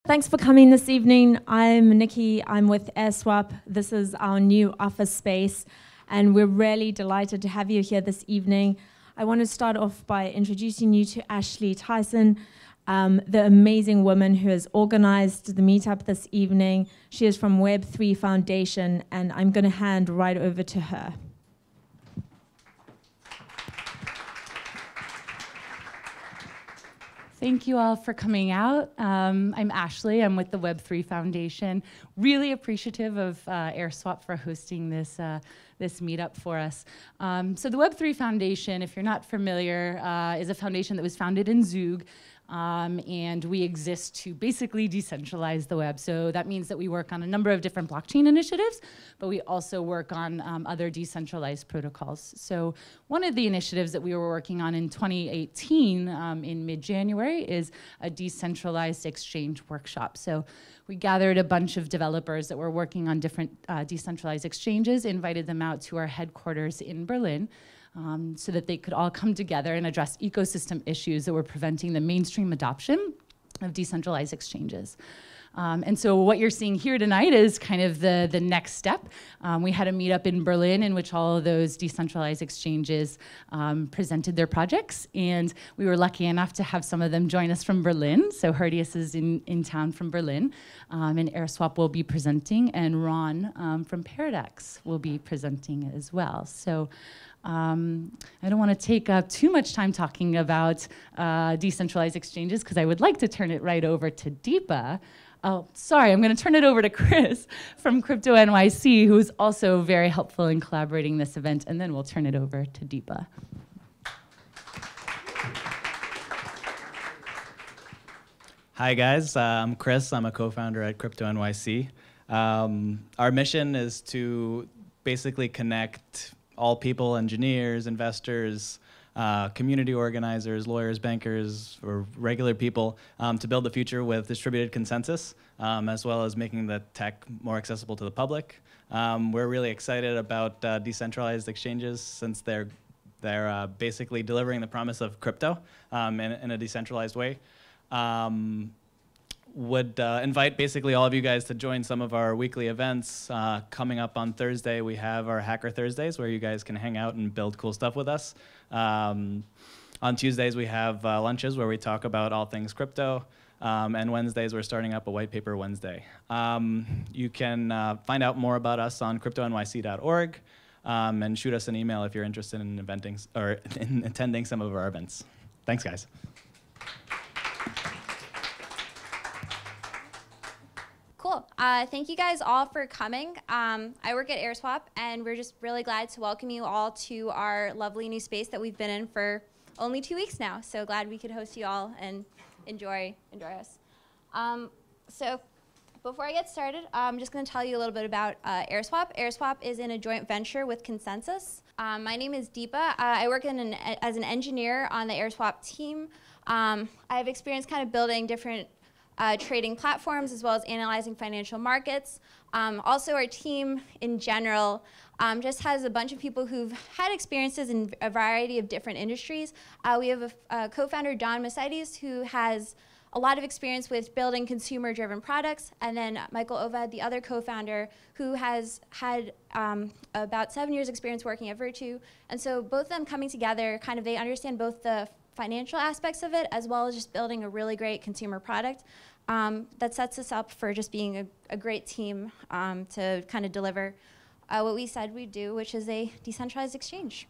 Thanks for coming this evening. I'm Nikki. I'm with Airswap. This is our new office space, and we're really delighted to have you here this evening. I want to start off by introducing you to Ashley Tyson, the amazing woman who has organized the meetup this evening. She is from Web3 Foundation, and I'm going to hand right over to her. Thank you all for coming out. I'm Ashley. I'm with the Web3 Foundation. Really appreciative of Airswap for hosting this meetup for us. So the Web3 Foundation, if you're not familiar, is a foundation that was founded in Zug. And we exist to basically decentralize the web. So that means that we work on a number of different blockchain initiatives, but we also work on other decentralized protocols. So one of the initiatives that we were working on in 2018, in mid-January, is a decentralized exchange workshop. So we gathered a bunch of developers that were working on different decentralized exchanges, invited them out to our headquarters in Berlin, so that they could all come together and address ecosystem issues that were preventing the mainstream adoption of decentralized exchanges. And so what you're seeing here tonight is kind of the next step. We had a meetup in Berlin in which all of those decentralized exchanges presented their projects, and we were lucky enough to have some of them join us from Berlin. So Herdius is in town from Berlin, and Airswap will be presenting, and Ron from Paradex will be presenting as well. So I don't want to take up too much time talking about decentralized exchanges because I would like to turn it right over to Deepa. Oh, sorry, I'm going to turn it over to Chris from CryptoNYC, who is also very helpful in collaborating this event, and then we'll turn it over to Deepa. Hi guys, I'm Chris. I'm a co-founder at CryptoNYC. Our mission is to basically connect all people, engineers, investors, community organizers, lawyers, bankers, or regular people to build the future with distributed consensus, as well as making the tech more accessible to the public. We're really excited about decentralized exchanges since they're basically delivering the promise of crypto in a decentralized way. Would invite basically all of you guys to join some of our weekly events. Coming up on Thursday, we have our Hacker Thursdays where you guys can hang out and build cool stuff with us. On Tuesdays, we have lunches where we talk about all things crypto. And Wednesdays, we're starting up a white paper Wednesday. You can find out more about us on cryptonyc.org and shoot us an email if you're interested in in attending some of our events. Thanks, guys. Cool. Thank you guys all for coming. I work at Airswap, and we're just really glad to welcome you all to our lovely new space that we've been in for only 2 weeks now. So glad we could host you all and enjoy us. So before I get started, I'm just going to tell you a little bit about Airswap. Airswap is in a joint venture with Consensus. My name is Deepa. I work as an engineer on the Airswap team. I have experience kind of building different trading platforms as well as analyzing financial markets. Also, our team in general just has a bunch of people who've had experiences in a variety of different industries. We have a co-founder, Don Mercedes, who has a lot of experience with building consumer-driven products, and then Michael Oved, the other co-founder, who has had about 7 years experience working at Virtu. And so both of them coming together, kind of they understand both the financial aspects of it as well as just building a really great consumer product that sets us up for just being a great team to kind of deliver what we said we'd do, which is a decentralized exchange.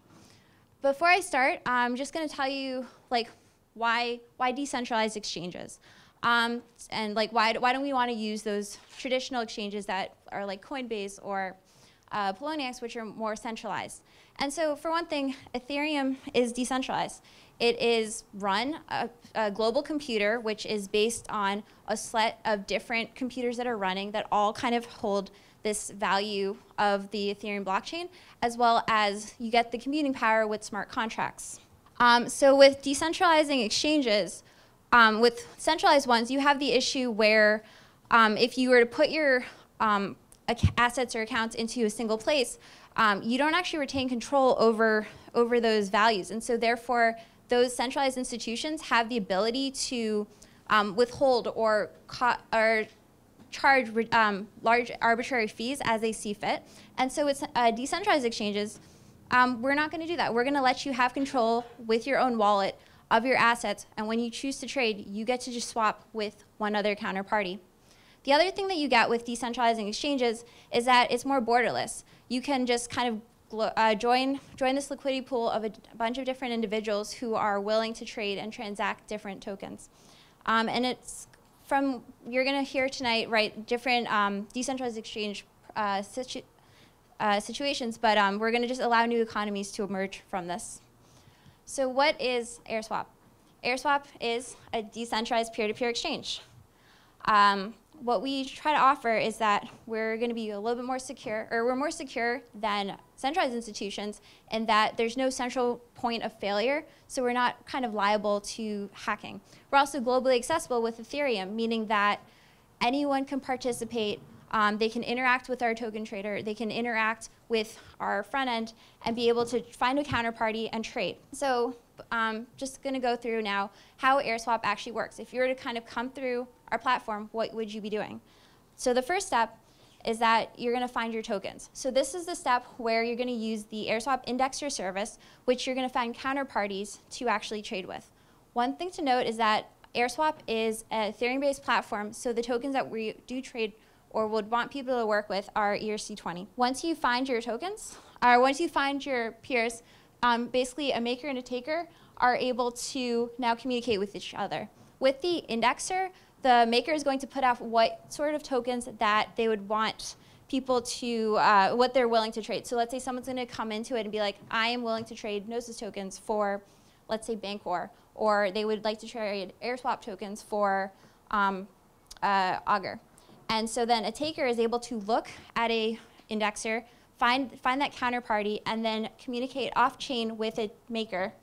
Before I start, I'm just going to tell you why decentralized exchanges, and why don't we want to use those traditional exchanges that are like Coinbase or Poloniex, which are more centralized. And so for one thing, Ethereum is decentralized. It is run a global computer, which is based on a set of different computers that are running that all kind of hold this value of the Ethereum blockchain, as well as you get the computing power with smart contracts. So with decentralizing exchanges, with centralized ones, you have the issue where if you were to put your assets or accounts into a single place, you don't actually retain control over those values. And so therefore, those centralized institutions have the ability to withhold or charge large arbitrary fees as they see fit. And so it's decentralized exchanges, we're not going to do that. We're going to let you have control with your own wallet of your assets, and when you choose to trade, you get to just swap with one other counterparty. The other thing that you get with decentralizing exchanges is that it's more borderless. You can just kind of join this liquidity pool of a bunch of different individuals who are willing to trade and transact different tokens. And it's from, you're going to hear tonight, right, different decentralized exchange situations, but we're going to just allow new economies to emerge from this. So what is Airswap? Airswap is a decentralized peer-to-peer exchange. What we try to offer is that we're going to be a little bit more secure, or we're more secure than centralized institutions in that there's no central point of failure, so we're not kind of liable to hacking. We're also globally accessible with Ethereum, meaning that anyone can participate. They can interact with our token trader. They can interact with our front end and be able to find a counterparty and trade. So just going to go through now how Airswap actually works. If you were to kind of come through our platform, what would you be doing? So the first step is that you're going to find your tokens. So this is the step where you're going to use the Airswap indexer service, which you're going to find counterparties to actually trade with. One thing to note is that Airswap is an Ethereum-based platform, so the tokens that we do trade or would want people to work with are ERC20. Once you find your tokens, or once you find your peers, basically a maker and a taker are able to now communicate with each other. With the indexer, the maker is going to put out what sort of tokens that they would want people to, what they're willing to trade. So let's say someone's going to come into it and be like, I am willing to trade Gnosis tokens for, let's say, Bancor, or they would like to trade Airswap tokens for Augur. And so then a taker is able to look at a indexer, find that counterparty, and then communicate off-chain with a maker,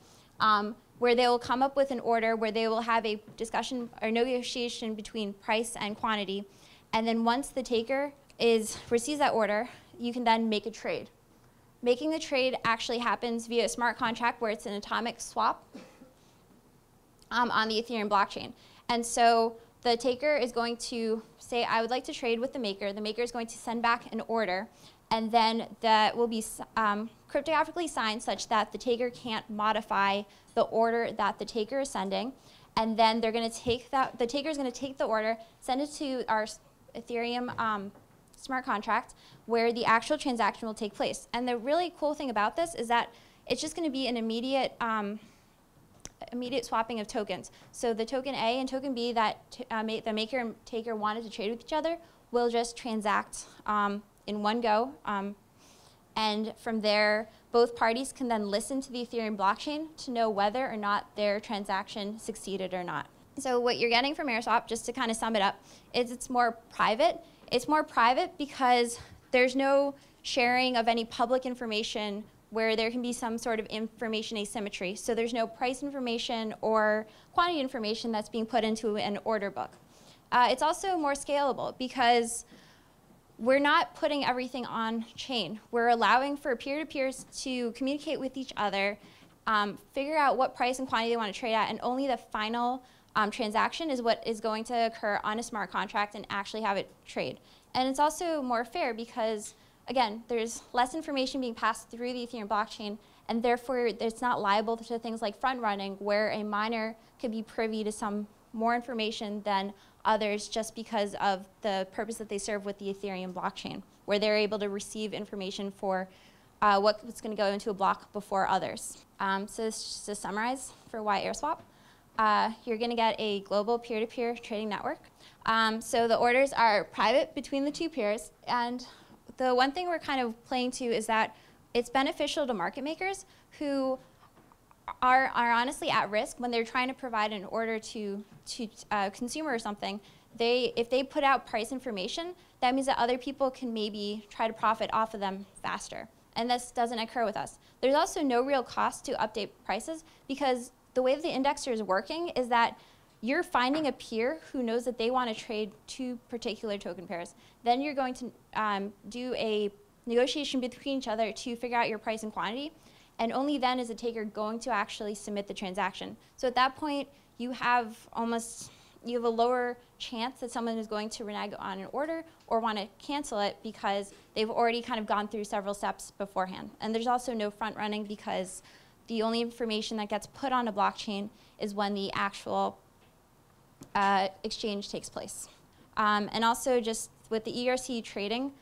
where they will come up with an order where they will have a discussion or negotiation between price and quantity. And then once the taker receives that order, you can then make a trade. Making the trade actually happens via a smart contract where it's an atomic swap on the Ethereum blockchain. And so the taker is going to say, I would like to trade with the maker. The maker is going to send back an order, and then that will be cryptographically signed such that the taker can't modify the order that the taker is sending. And then they're going to take that, the taker is going to take the order, send it to our Ethereum smart contract where the actual transaction will take place. And the really cool thing about this is that it's just going to be an immediate swapping of tokens. So the token A and token B that the maker and taker wanted to trade with each other will just transact in one go. And from there, both parties can then listen to the Ethereum blockchain to know whether or not their transaction succeeded or not. So what you're getting from Airswap, just to kind of sum it up, is it's more private. It's more private because there's no sharing of any public information where there can be some sort of information asymmetry. So there's no price information or quantity information that's being put into an order book. It's also more scalable because we're not putting everything on chain. We're allowing for peer-to-peers to communicate with each other, figure out what price and quantity they want to trade at, and only the final transaction is what is going to occur on a smart contract and actually have it trade. And it's also more fair because, again, there's less information being passed through the Ethereum blockchain, and therefore it's not liable to things like front running, where a miner could be privy to some more information than others just because of the purpose that they serve with the Ethereum blockchain, where they're able to receive information for what's going to go into a block before others. So this is just to summarize for why Airswap. You're going to get a global peer-to-peer trading network. So the orders are private between the two peers, and the one thing we're kind of playing to is that it's beneficial to market makers who are honestly at risk when they're trying to provide an order to a consumer or something. If they put out price information, that means that other people can maybe try to profit off of them faster. And this doesn't occur with us. There's also no real cost to update prices because the way the indexer is working is that you're finding a peer who knows that they want to trade two particular token pairs. Then you're going to do a negotiation between each other to figure out your price and quantity. And only then is the taker going to actually submit the transaction. So at that point, you have almost you have a lower chance that someone is going to renege on an order or want to cancel it because they've already kind of gone through several steps beforehand. And there's also no front running because the only information that gets put on a blockchain is when the actual exchange takes place. And also just with the ERC trading,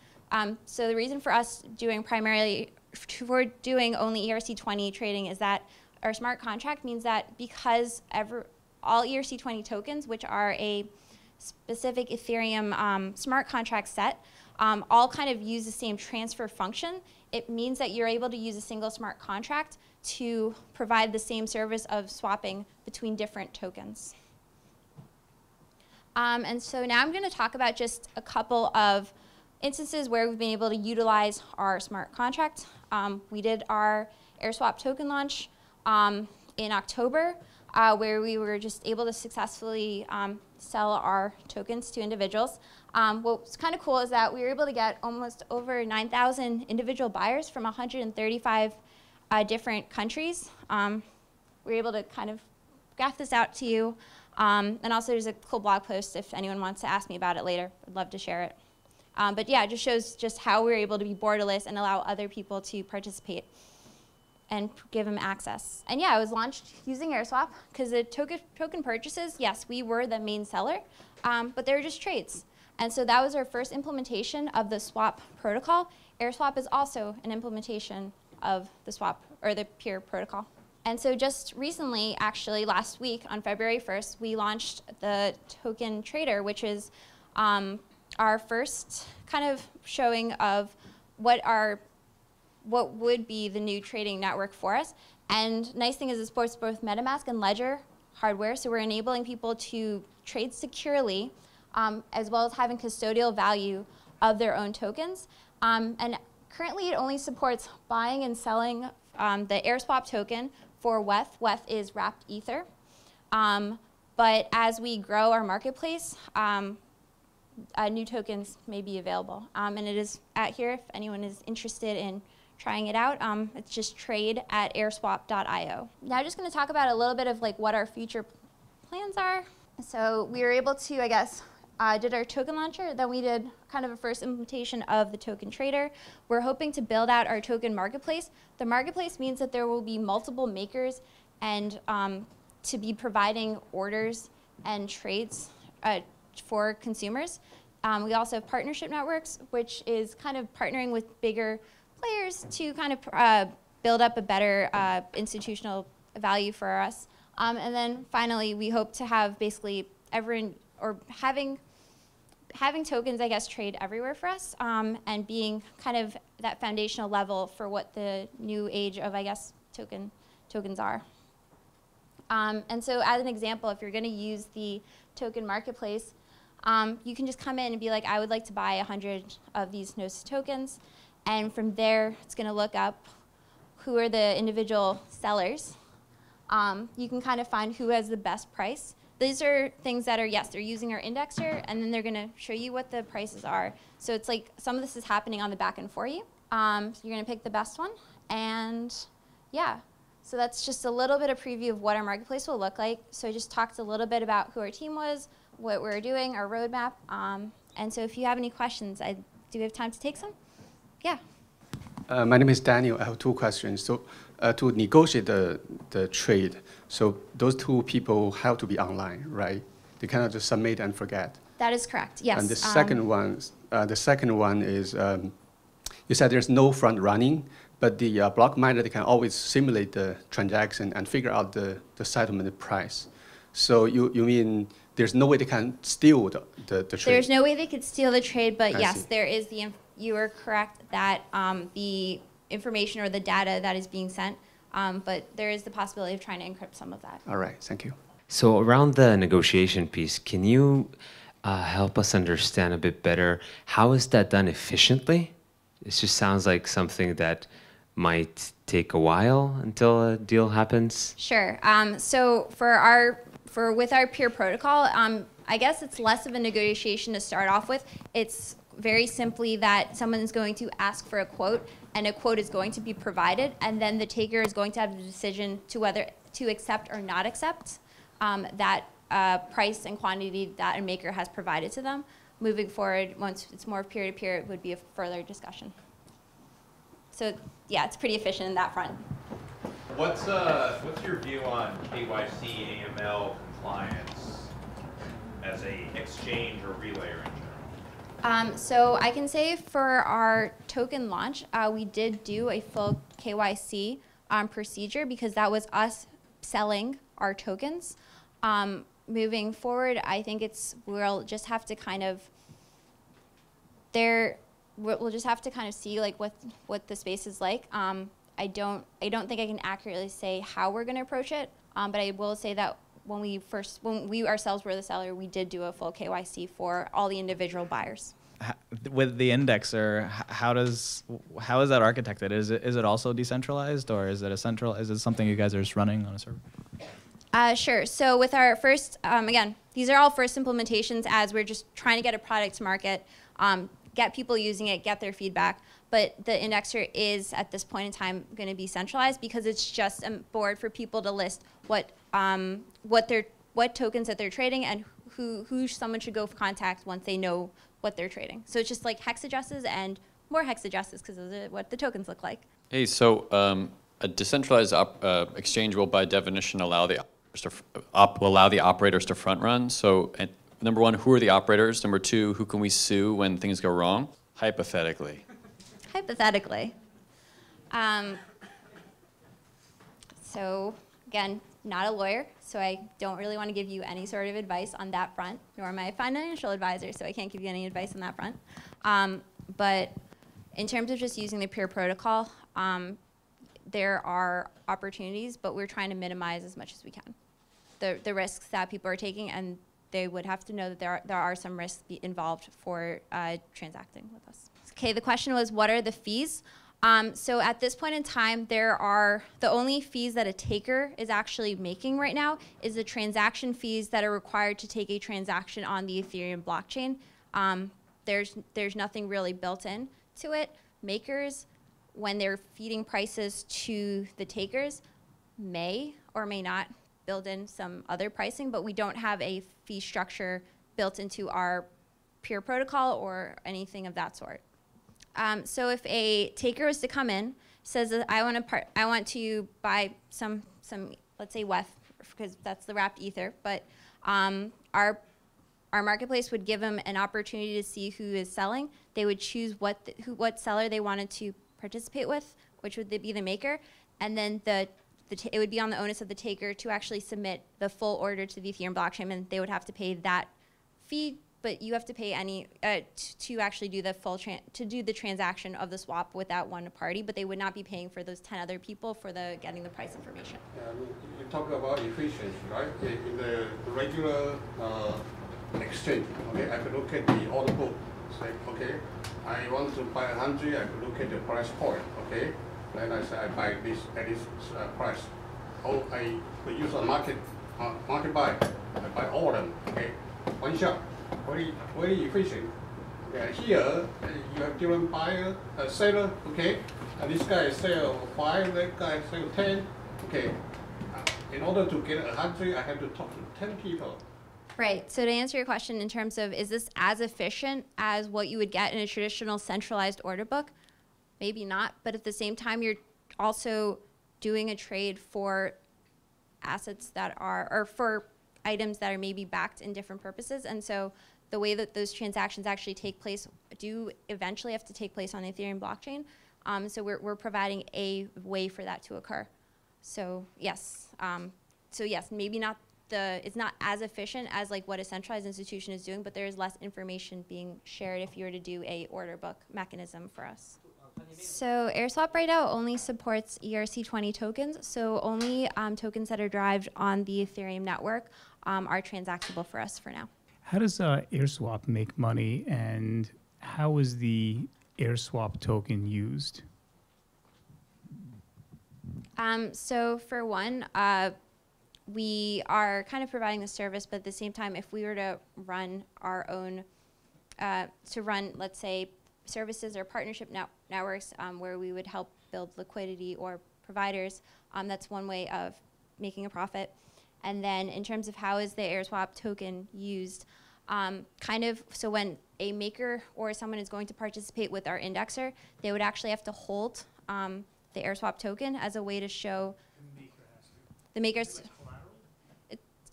so the reason for us doing only ERC20 trading is that our smart contract means that because all ERC20 tokens, which are a specific Ethereum smart contract set, all kind of use the same transfer function. It means that you're able to use a single smart contract to provide the same service of swapping between different tokens. And so now I'm going to talk about just a couple of instances where we've been able to utilize our smart contract. We did our Airswap token launch in October, where we were just able to successfully sell our tokens to individuals. What's kind of cool is that we were able to get almost over 9,000 individual buyers from 135 different countries. We were able to kind of graph this out to you. And also there's a cool blog post if anyone wants to ask me about it later. I'd love to share it. But yeah, it just shows just how we're able to be borderless and allow other people to participate and give them access. And yeah, it was launched using Airswap because the token purchases, yes, we were the main seller, but they were just trades. And so that was our first implementation of the swap protocol. Airswap is also an implementation of the swap or the peer protocol. And so just recently, actually last week on February 1st, we launched the token trader, which is our first kind of showing of what would be the new trading network for us. And nice thing is it supports both MetaMask and Ledger hardware, so we're enabling people to trade securely as well as having custodial value of their own tokens. And currently it only supports buying and selling the Airswap token for WETH. WETH is wrapped Ether. But as we grow our marketplace, new tokens may be available. And it is at here if anyone is interested in trying it out. It's just trade@airswap.io. Now I'm just going to talk about a little bit of like what our future plans are. So we were able to, I guess, did our token launcher, then we did kind of a first implementation of the token trader. We're hoping to build out our token marketplace. The marketplace means that there will be multiple makers and to be providing orders and trades for consumers. We also have partnership networks, which is kind of partnering with bigger players to kind of build up a better institutional value for us. And then finally, we hope to have basically having tokens, I guess, trade everywhere for us, and being kind of that foundational level for what the new age of, I guess, tokens are. And so as an example, if you're going to use the token marketplace, you can just come in and be like, I would like to buy 100 of these Gnosis tokens. And from there, it's going to look up who are the individual sellers. You can kind of find who has the best price. These are things that are, yes, they're using our indexer, and then they're going to show you what the prices are. So it's like some of this is happening on the back end for you. So you're going to pick the best one. And yeah, so that's just a little bit of preview of what our marketplace will look like. So I just talked a little bit about who our team was, what we're doing, our roadmap. And so if you have any questions, do we have time to take some? Yeah. My name is Daniel. I have two questions. So to negotiate the trade, so those two people have to be online, right? They cannot just submit and forget. That is correct, yes. And the second one is, you said there's no front running, but the block miner, they can always simulate the transaction and figure out the settlement price. So you mean there's no way they can steal the trade? There's no way they could steal the trade, but I yes, see. there is you are correct that the information or the data that is being sent, but there is the possibility of trying to encrypt some of that. All right, thank you. So around the negotiation piece, can you help us understand a bit better how is that done efficiently? It just sounds like something that might take a while until a deal happens. Sure. So with our peer protocol, I guess it's less of a negotiation to start off with. It's very simply that someone is going to ask for a quote, and a quote is going to be provided, and then the taker is going to have the decision to whether to accept or not accept that price and quantity that a maker has provided to them. Moving forward, once it's more peer-to-peer, it would be a further discussion. So yeah, it's pretty efficient in that front. What's your view on KYC, AML compliance as a exchange or relayer in general? So I can say for our token launch, we did do a full KYC procedure because that was us selling our tokens. Moving forward, I think we'll just have to kind of we'll just have to kind of see like what the space is like. I don't think I can accurately say how we're going to approach it, but I will say that when we ourselves were the seller, we did do a full KYC for all the individual buyers. With the indexer, how is that architected? Is it also decentralized, or is it something you guys are just running on a server? Sure. So with our first, again, these are all first implementations as we're just trying to get a product to market, get people using it, get their feedback. But the indexer is, at this point in time, going to be centralized because it's just a board for people to list what tokens that they're trading and who someone should go contact once they know what they're trading. So it's just like hex addresses and more hex addresses because of what the tokens look like. Hey, so a decentralized exchange will, by definition, allow the operators to front run. So, number one, who are the operators? Number two, who can we sue when things go wrong? Hypothetically. Hypothetically. So again, not a lawyer, so I don't really want to give you any sort of advice on that front, nor am I a financial advisor, so I can't give you any advice on that front. But in terms of just using the peer protocol, there are opportunities, but we're trying to minimize as much as we can the risks that people are taking, and they would have to know that there are some risks involved for transacting with us. Okay, the question was, what are the fees? So at this point in time, the only fees that a taker is actually making right now is the transaction fees that are required to take a transaction on the Ethereum blockchain. There's nothing really built in to it. Makers, when they're feeding prices to the takers, may or may not build in some other pricing, but we don't have a fee structure built into our peer protocol or anything of that sort. So if a taker was to come in, says that I want to buy some let's say WETH, because that's the wrapped ether, but our marketplace would give them an opportunity to see who is selling. They would choose what seller they wanted to participate with, which would be the maker, and then it would be on the onus of the taker to actually submit the full order to the Ethereum blockchain, and they would have to pay that fee. But you have to pay to actually do the transaction of the swap with that one party, but they would not be paying for those 10 other people for getting the price information. Yeah, I mean, you talk about efficiency, right? In the regular exchange, okay, I could look at the order book, say, okay, I want to buy 100, I could look at the price point, okay? Then I say I buy this at this price. Oh, I could use a market buy. I buy all of them, okay? One shot. Very efficient. Here, you have different buyer, seller, okay? And this guy sell 5, that guy sell 10, okay? In order to get 100, I have to talk to 10 people. Right, so to answer your question in terms of, is this as efficient as what you would get in a traditional centralized order book? Maybe not, but at the same time, you're also doing a trade for assets that are, or for items that are maybe backed in different purposes. And so the way that those transactions actually take place do eventually have to take place on the Ethereum blockchain. So we're providing a way for that to occur. So yes, maybe not it's not as efficient as like what a centralized institution is doing, but there is less information being shared if you were to do a order book mechanism for us. So Airswap right now only supports ERC20 tokens, so only tokens that are derived on the Ethereum network are transactable for us for now. How does Airswap make money, and how is the Airswap token used? So for one, we are kind of providing the service, but at the same time, if we were to run our own, let's say, services or partnership networks where we would help build liquidity or providers, that's one way of making a profit. And then in terms of how is the Airswap token used, so when a maker or someone is going to participate with our indexer, they would actually have to hold the Airswap token as a way to show the maker's.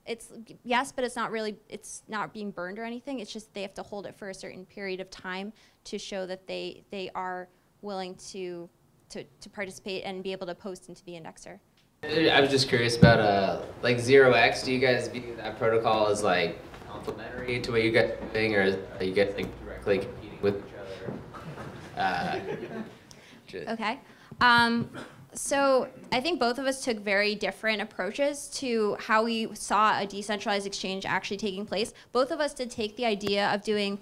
It's yes, but it's not really. It's not being burned or anything. It's just they have to hold it for a certain period of time to show that they are willing to participate and be able to post into the indexer. I was just curious about like 0x. Do you guys view that protocol as like complementary to what you guys are doing, or are you guys like directly competing with each other? Okay. So I think both of us took very different approaches to how we saw a decentralized exchange actually taking place. Both of us did take the idea of doing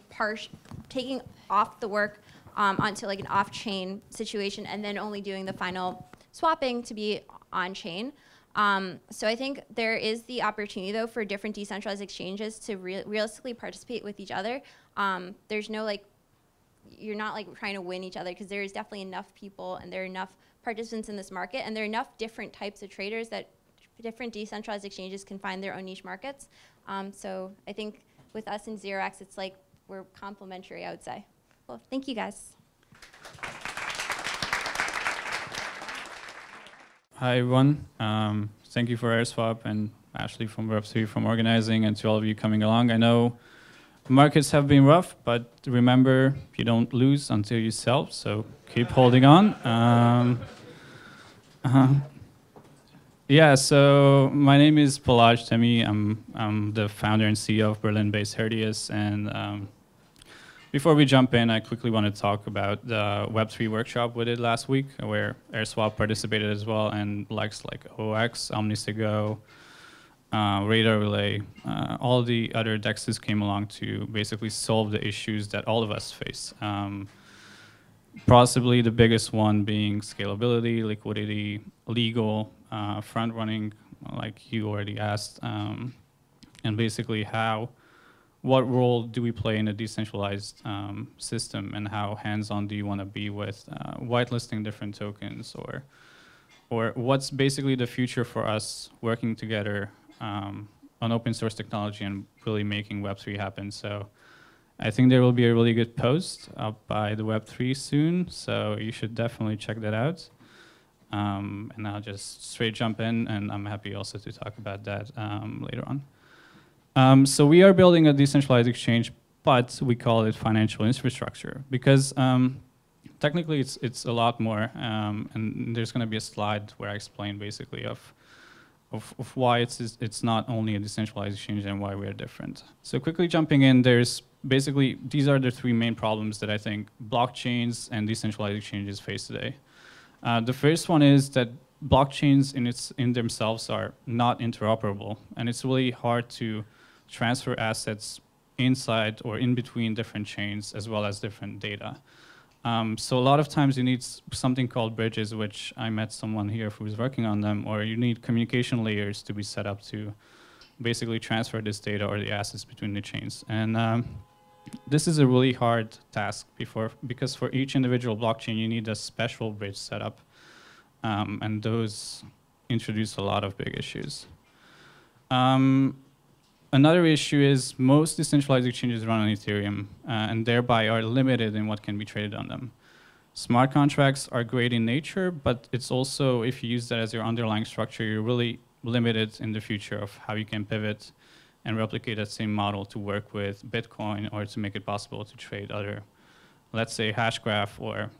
taking off the work onto like an off-chain situation and then only doing the final swapping to be on-chain. So I think there is the opportunity though for different decentralized exchanges to realistically participate with each other. There's no like, you're not like trying to win each other because there is definitely enough people and there are enough participants in this market, and there are enough different types of traders that different decentralized exchanges can find their own niche markets. So I think with us in 0x, it's like we're complementary, I would say. Well, thank you guys. Hi everyone. Thank you for Airswap and Ashley from Web3 from organizing, and to all of you coming along. I know markets have been rough, but remember, you don't lose until you sell, so keep holding on. Yeah, so my name is Balazs Deme. I'm the founder and CEO of Berlin-based Herdius, and before we jump in, I quickly want to talk about the Web3 workshop we did last week, where Airswap participated as well, and likes like OX, OmniSeGo, Radar Relay, all the other DEXs came along to basically solve the issues that all of us face. Possibly the biggest one being scalability, liquidity, legal, front running, like you already asked, and basically what role do we play in a decentralized system, and how hands-on do you want to be with whitelisting different tokens, or what's basically the future for us working together on open source technology and really making Web3 happen. So I think there will be a really good post up by the Web3 soon, so you should definitely check that out. And I'll just straight jump in, and I'm happy also to talk about that later on. So we are building a decentralized exchange, but we call it financial infrastructure because technically it's a lot more, and there's going to be a slide where I explain basically of why it's not only a decentralized exchange and why we're different. So quickly jumping in, there's basically, these are the three main problems that I think blockchains and decentralized exchanges face today. The first one is that blockchains in themselves are not interoperable, and it's really hard to transfer assets inside or in between different chains as well as different data. So a lot of times you need something called bridges, which I met someone here who was working on them, or you need communication layers to be set up to basically transfer this data or the assets between the chains. And this is a really hard task because for each individual blockchain, you need a special bridge set up, and those introduce a lot of big issues. Another issue is most decentralized exchanges run on Ethereum, and thereby are limited in what can be traded on them. Smart contracts are great in nature, but it's also, if you use that as your underlying structure, you're really limited in the future of how you can pivot and replicate that same model to work with Bitcoin or to make it possible to trade other, let's say, Hashgraph or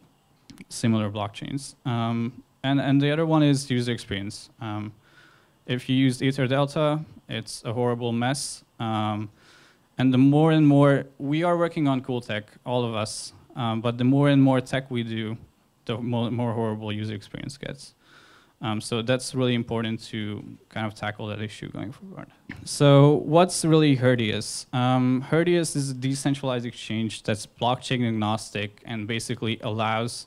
similar blockchains. And the other one is user experience. If you use Ether Delta, it's a horrible mess. And the more and more, we are working on cool tech, all of us, but the more and more tech we do, the more horrible user experience gets. So that's really important to kind of tackle that issue going forward. So what's really Herdius? Herdius is a decentralized exchange that's blockchain agnostic and basically allows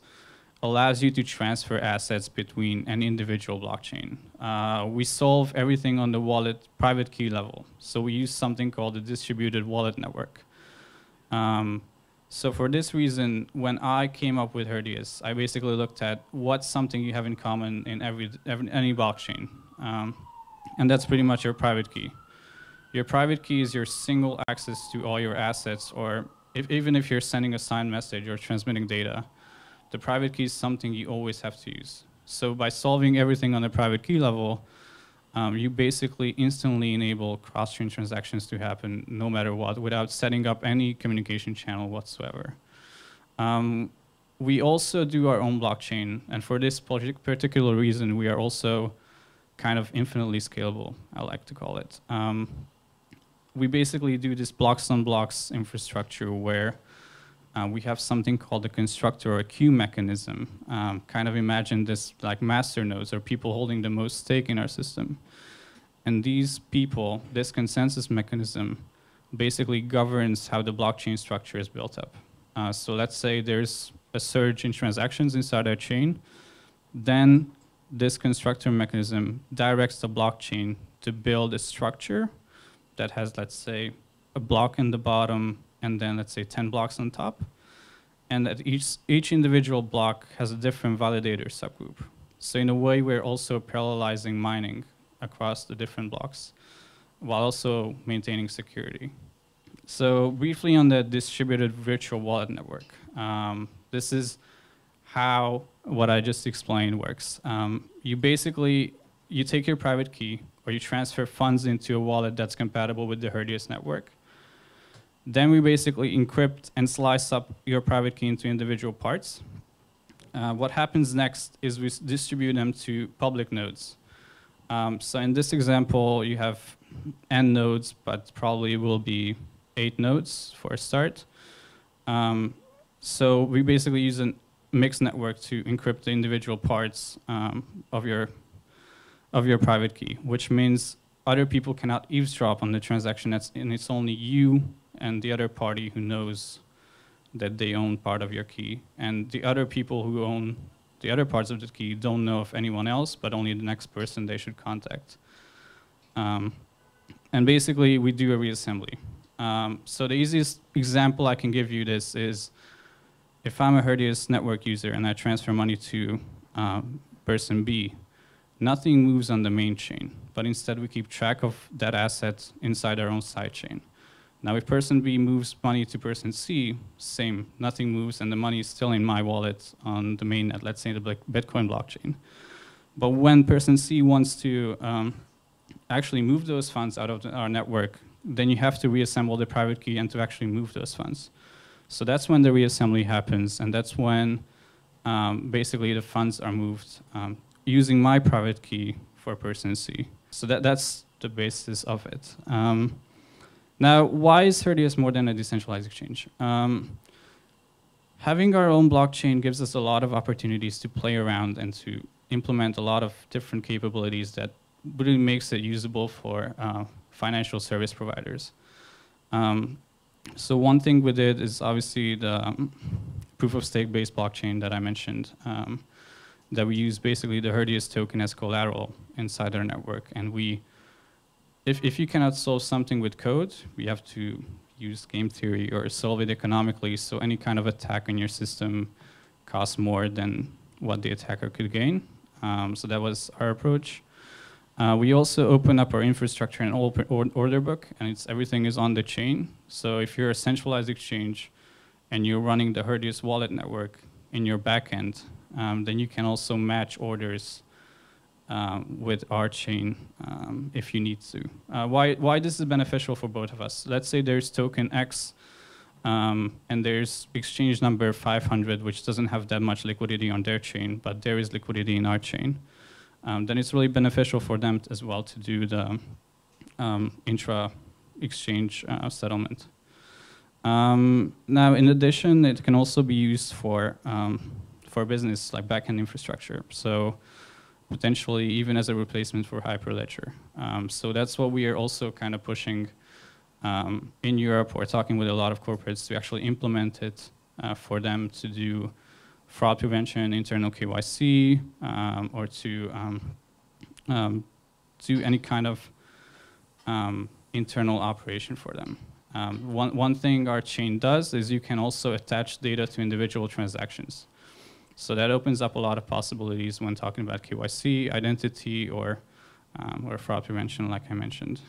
you to transfer assets between an individual blockchain. We solve everything on the wallet private key level. So we use something called the distributed wallet network. So for this reason, when I came up with Herdius, I basically looked at what's something you have in common in any blockchain. and that's pretty much your private key. Your private key is your single access to all your assets, or even if you're sending a signed message or transmitting data, the private key is something you always have to use. So by solving everything on the private key level, you basically instantly enable cross-chain transactions to happen no matter what, without setting up any communication channel whatsoever. We also do our own blockchain, and for this particular reason, we are also kind of infinitely scalable, I like to call it. We basically do this blocks on blocks infrastructure where we have something called a constructor or a queue mechanism. Kind of imagine this like master nodes or people holding the most stake in our system. And these people, this consensus mechanism, basically governs how the blockchain structure is built up. So let's say there's a surge in transactions inside our chain, then this constructor mechanism directs the blockchain to build a structure that has, let's say, a block in the bottom and then, let's say, 10 blocks on top. And that each individual block has a different validator subgroup. So in a way, we're also parallelizing mining across the different blocks while also maintaining security. So briefly on the distributed virtual wallet network. This is how what I just explained works. You take your private key, or you transfer funds into a wallet that's compatible with the Herdius network. Then we basically encrypt and slice up your private key into individual parts. What happens next is we distribute them to public nodes. So in this example, you have n nodes, but probably will be 8 nodes for a start. So we basically use a mixed network to encrypt the individual parts of your private key, which means other people cannot eavesdrop on the transaction, and it's only you and the other party who knows that they own part of your key. And the other people who own the other parts of the key don't know of anyone else, but only the next person they should contact. And basically, we do a reassembly. So the easiest example I can give you this is, if I'm a Herdius network user and I transfer money to person B, nothing moves on the main chain, but instead we keep track of that asset inside our own side chain. Now, if person B moves money to person C, same, nothing moves, and the money is still in my wallet on the mainnet, let's say the Bitcoin blockchain. But when person C wants to actually move those funds out of our network, then you have to reassemble the private key and to actually move those funds. So that's when the reassembly happens, and that's when basically the funds are moved using my private key for person C. So that's the basis of it. Now, why is Herdius more than a decentralized exchange? Having our own blockchain gives us a lot of opportunities to play around and to implement a lot of different capabilities that really makes it usable for financial service providers. So one thing we did is obviously the proof-of-stake based blockchain that I mentioned, that we use basically the Herdius token as collateral inside our network. And if you cannot solve something with code, we have to use game theory or solve it economically, so any kind of attack on your system costs more than what the attacker could gain. So that was our approach. We also open up our infrastructure in open order book, and everything is on the chain. So if you're a centralized exchange and you're running the Herdius wallet network in your backend, then you can also match orders with our chain if you need to. Why this is beneficial for both of us? Let's say there's token X and there's exchange number 500, which doesn't have that much liquidity on their chain, but there is liquidity in our chain. Then it's really beneficial for them as well to do the intra-exchange settlement. Now, in addition, it can also be used for business, like backend infrastructure. So potentially even as a replacement for Hyperledger. So that's what we are also kind of pushing in Europe. We're talking with a lot of corporates to actually implement it for them to do fraud prevention, internal KYC, or to do any kind of internal operation for them. One thing our chain does is you can also attach data to individual transactions. So that opens up a lot of possibilities when talking about KYC, identity, or or fraud prevention, like I mentioned.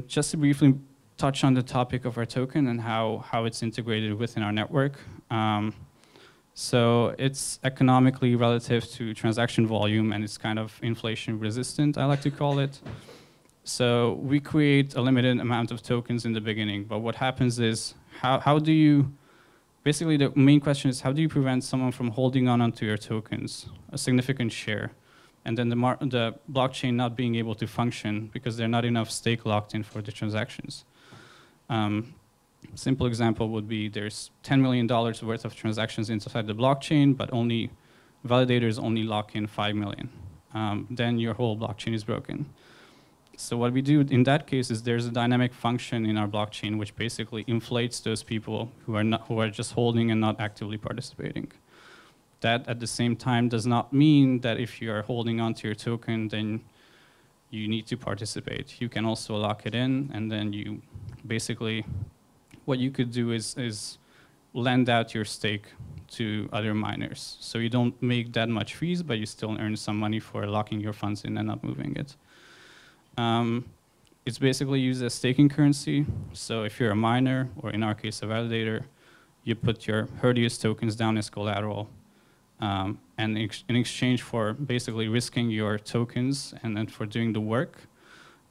Just to briefly touch on the topic of our token and how it's integrated within our network. So it's economically relative to transaction volume, and it's kind of inflation resistant, I like to call it. So we create a limited amount of tokens in the beginning, but what happens is, how do you, basically the main question is, how do you prevent someone from holding on onto your tokens, a significant share, and then the blockchain not being able to function because there's not enough stake locked in for the transactions. Simple example would be there's $10 million worth of transactions inside the blockchain, but only validators only lock in 5 million. Then your whole blockchain is broken. So what we do in that case is there's a dynamic function in our blockchain which basically inflates those people who are just holding and not actively participating. That at the same time does not mean that if you are holding onto your token, then you need to participate. You can also lock it in, and then you basically, what you could do is lend out your stake to other miners. So you don't make that much fees, but you still earn some money for locking your funds in and not moving it. It's basically used as staking currency. So if you're a miner, or in our case, a validator, you put your Herdius tokens down as collateral. And in exchange for basically risking your tokens and then for doing the work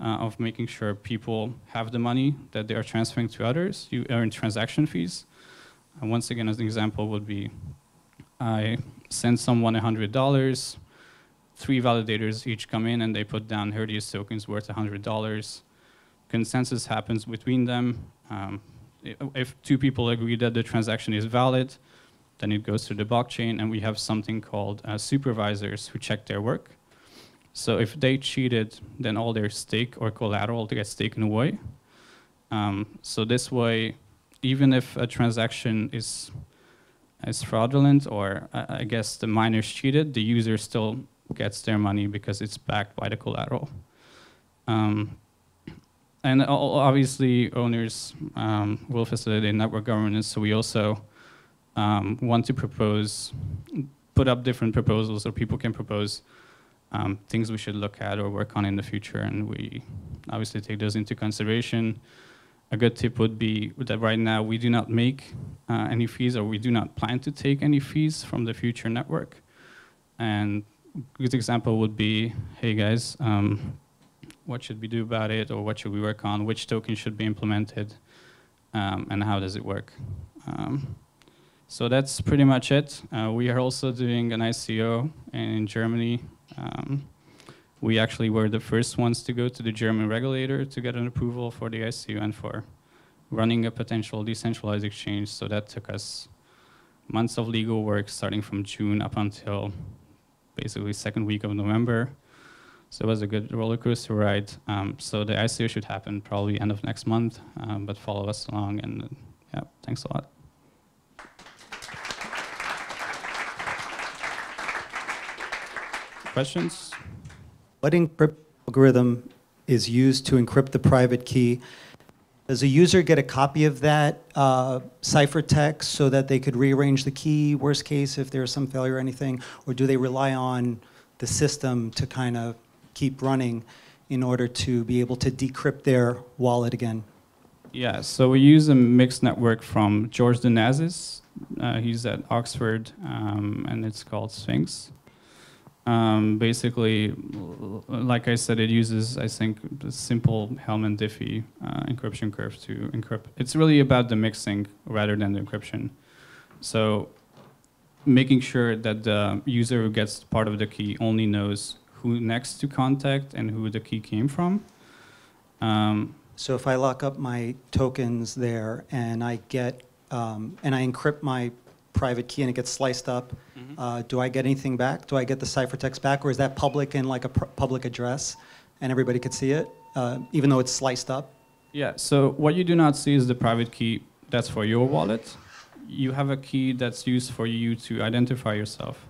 of making sure people have the money that they are transferring to others, you earn transaction fees. And once again, as an example would be, I send someone $100, 3 validators each come in and they put down Herdius tokens worth $100. Consensus happens between them. If 2 people agree that the transaction is valid, then it goes to the blockchain, and we have something called supervisors who check their work. So if they cheated, then all their stake or collateral gets taken away. So this way, even if a transaction is fraudulent, or I guess the miners cheated, the user still gets their money because it's backed by the collateral. And obviously, owners will facilitate network governance, so we also want to put up different proposals so people can propose things we should look at or work on in the future, and we obviously take those into consideration. A good tip would be that right now we do not make any fees, or we do not plan to take any fees from the future network. And a good example would be, hey guys, what should we do about it, or what should we work on, which token should be implemented, and how does it work? So that's pretty much it. We are also doing an ICO in Germany. We actually were the first ones to go to the German regulator to get an approval for the ICO and for running a potential decentralized exchange. So that took us months of legal work starting from June up until basically second week of November. So it was a good roller coaster ride. So the ICO should happen probably end of next month, but follow us along, and yeah, thanks a lot. Questions? What encryption algorithm is used to encrypt the private key? Does a user get a copy of that ciphertext so that they could rearrange the key, worst case, if there's some failure or anything? Or do they rely on the system to kind of keep running in order to be able to decrypt their wallet again? Yeah, so we use a mixed network from George Denazis. He's at Oxford, and it's called Sphinx. Basically, like I said, it uses, I think, the simple Hellman-Diffie encryption curve to encrypt. It's really about the mixing rather than the encryption. So making sure that the user who gets part of the key only knows who next to contact and who the key came from. So if I lock up my tokens there and I get, and I encrypt my private key and it gets sliced up, do I get anything back? Do I get the ciphertext back, or is that public in like a public address and everybody could see it, even though it's sliced up? Yeah, so what you do not see is the private key that's for your wallet. You have a key that's used for you to identify yourself.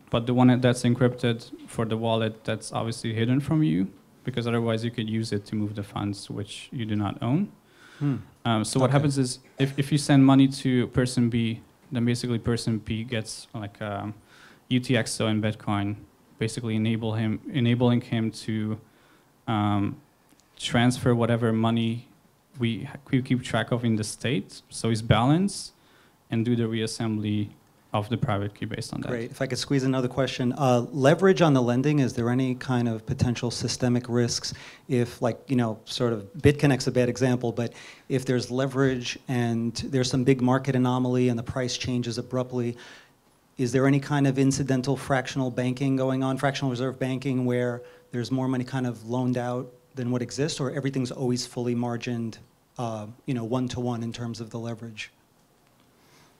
But the one that's encrypted for the wallet, that's obviously hidden from you, because otherwise you could use it to move the funds which you do not own. So what happens is, if you send money to person B, then basically person B gets like UTXO in Bitcoin, basically enabling him to transfer whatever money we keep track of in the state, so it's balanced, and do the reassembly of the private key based on that. Great. If I could squeeze another question. Leverage on the lending, is there any kind of potential systemic risks if, like, sort of BitConnect's a bad example, but if there's leverage and there's some big market anomaly and the price changes abruptly, is there any kind of incidental fractional banking going on, fractional reserve banking, where there's more money kind of loaned out than what exists, or everything's always fully margined, one-to-one in terms of the leverage?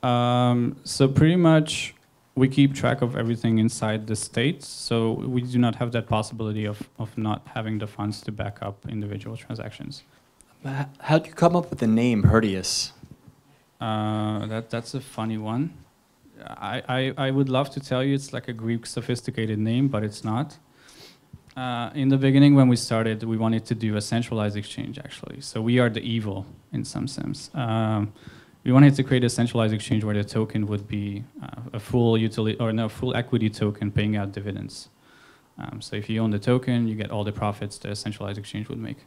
So pretty much we keep track of everything inside the state, so we do not have that possibility of not having the funds to back up individual transactions. How did you come up with the name Herdius? That's a funny one. I would love to tell you it's like a Greek sophisticated name, but it's not. In the beginning, when we started, we wanted to do a centralized exchange, actually. So we are the evil in some sense. We wanted to create a centralized exchange where the token would be a full equity token paying out dividends. So if you own the token, you get all the profits the centralized exchange would make.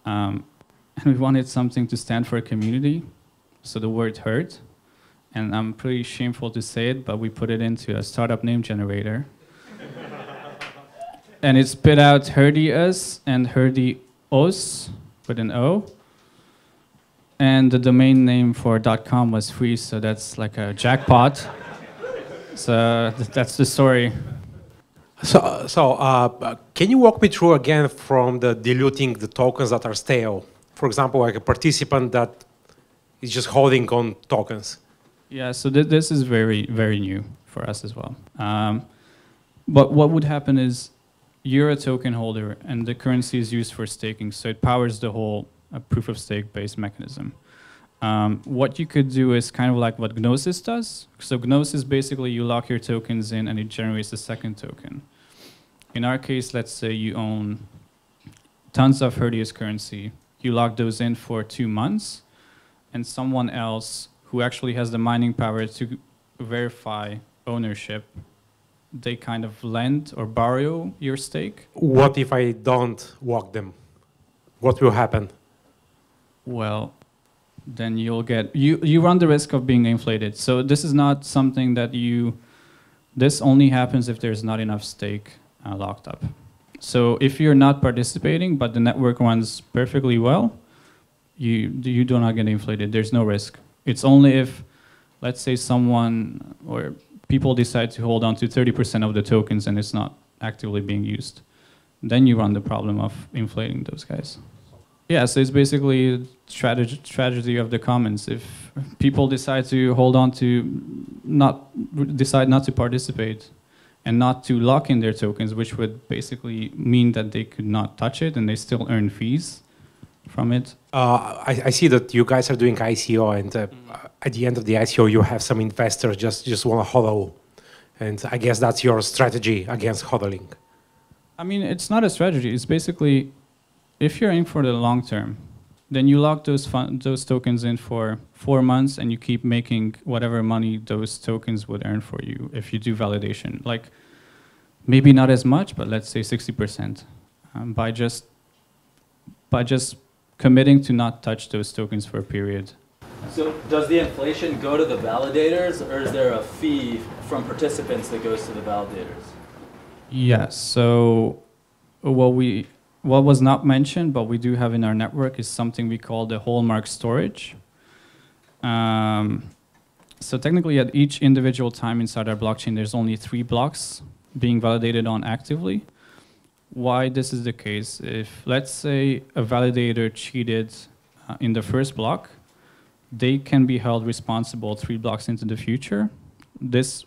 And we wanted something to stand for a community, so the word herd. And I'm pretty shameful to say it, but we put it into a startup name generator. And it spit out Herdius and Herdios with an O. And the domain name for .com was free, so that's like a jackpot. So that's the story. So can you walk me through again from the diluting the tokens that are stale? For example, like a participant that is just holding on tokens. Yeah, so this is very, very new for us as well. But what would happen is you're a token holder, and the currency is used for staking, so it powers the whole proof of stake based mechanism. What you could do is kind of like what Gnosis does. So Gnosis, basically you lock your tokens in and it generates a second token. In our case, let's say you own tons of Herdius currency. You lock those in for 2 months, and someone else who actually has the mining power to verify ownership, they kind of lend or borrow your stake. What if I don't walk them? What will happen? Well, then you'll get, you run the risk of being inflated. So this is not something that this only happens if there's not enough stake locked up. So if you're not participating, but the network runs perfectly well, you do not get inflated. There's no risk. It's only if, let's say, someone or people decide to hold on to 30% of the tokens and it's not actively being used. Then you run the problem of inflating those guys. Yeah, so it's basically a tragedy of the commons. If people decide to hold on to, decide not to participate and not to lock in their tokens, which would basically mean that they could not touch it and they still earn fees from it. I see that you guys are doing ICO, and at the end of the ICO, you have some investors just want to hodl. And I guess that's your strategy against hodling. I mean, it's not a strategy. It's basically, if you're in for the long term, then you lock those tokens in for 4 months and you keep making whatever money those tokens would earn for you if you do validation. Like, maybe not as much, but let's say 60%, by just committing to not touch those tokens for a period. So does the inflation go to the validators, or is there a fee from participants that goes to the validators? Yes, so what was not mentioned, but we do have in our network, is something we call the hallmark storage. So technically at each individual time inside our blockchain, there's only 3 blocks being validated on actively. Why this is the case? If, let's say, a validator cheated in the first block, they can be held responsible 3 blocks into the future. This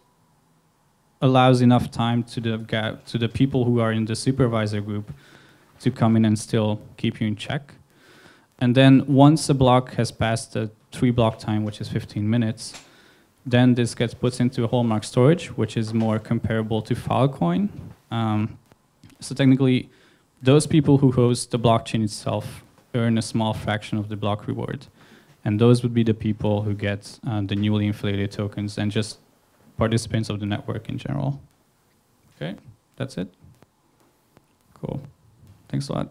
allows enough time to the people who are in the supervisor group to come in and still keep you in check. And then once a block has passed the 3 block time, which is 15 minutes, then this gets put into a hallmark storage, which is more comparable to Filecoin. So technically, those people who host the blockchain itself earn a small fraction of the block reward. And those would be the people who get the newly inflated tokens and just participants of the network in general. Okay, that's it. Cool. Thanks a lot.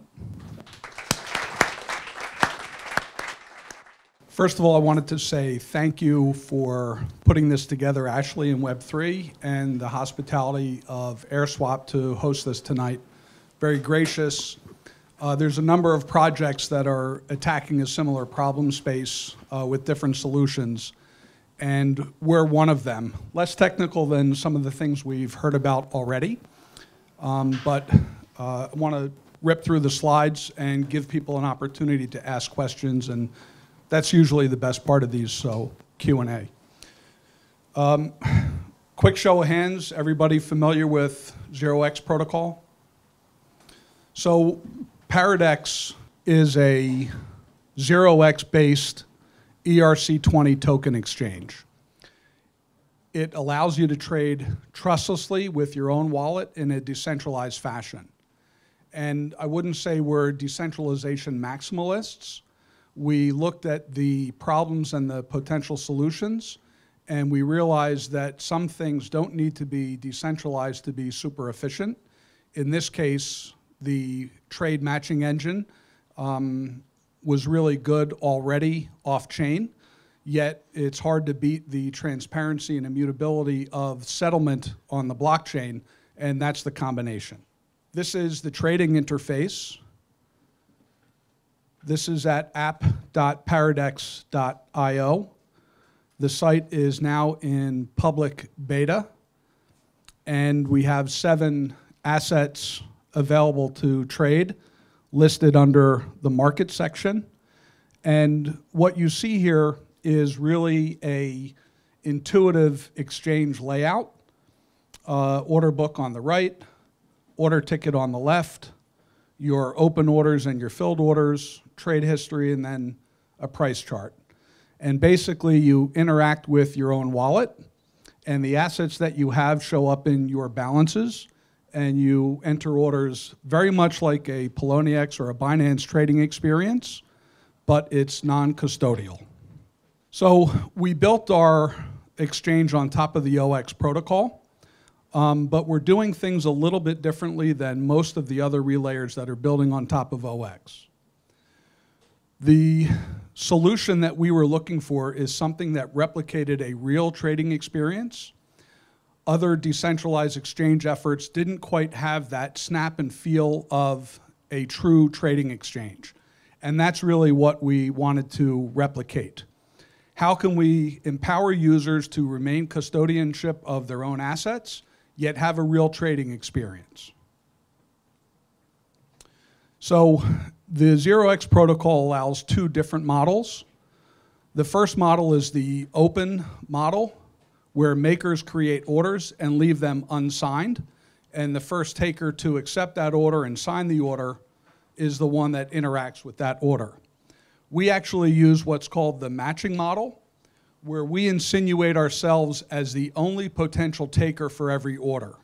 First of all, I wanted to say thank you for putting this together, Ashley and Web3, and the hospitality of Airswap to host this tonight. Very gracious. There's a number of projects that are attacking a similar problem space with different solutions, and we're one of them. Less technical than some of the things we've heard about already, but I want to rip through the slides and give people an opportunity to ask questions, and that's usually the best part of these, so Q&A. Quick show of hands, everybody familiar with 0x protocol? So Paradex is a 0x based ERC20 token exchange. It allows you to trade trustlessly with your own wallet in a decentralized fashion. And I wouldn't say we're decentralization maximalists. We looked at the problems and the potential solutions, and we realized that some things don't need to be decentralized to be super efficient. In this case, the trade matching engine was really good already off-chain, yet it's hard to beat the transparency and immutability of settlement on the blockchain, and that's the combination. This is the trading interface. This is at app.paradex.io. The site is now in public beta, and we have 7 assets available to trade listed under the market section. And what you see here is really a intuitive exchange layout. Order book on the right, order ticket on the left, your open orders and your filled orders, trade history, and then a price chart. And basically you interact with your own wallet, and the assets that you have show up in your balances, and you enter orders very much like a Poloniex or a Binance trading experience, but it's non-custodial. So we built our exchange on top of the OX protocol, but we're doing things a little bit differently than most of the other relayers that are building on top of OX. The solution that we were looking for is something that replicated a real trading experience. Other decentralized exchange efforts didn't quite have that snap and feel of a true trading exchange. And that's really what we wanted to replicate. How can we empower users to remain custodianship of their own assets, yet have a real trading experience? So the 0x protocol allows 2 different models. The first model is the open model, where makers create orders and leave them unsigned, and the first taker to accept that order and sign the order is the one that interacts with that order. We actually use what's called the matching model, where we insinuate ourselves as the only potential taker for every order.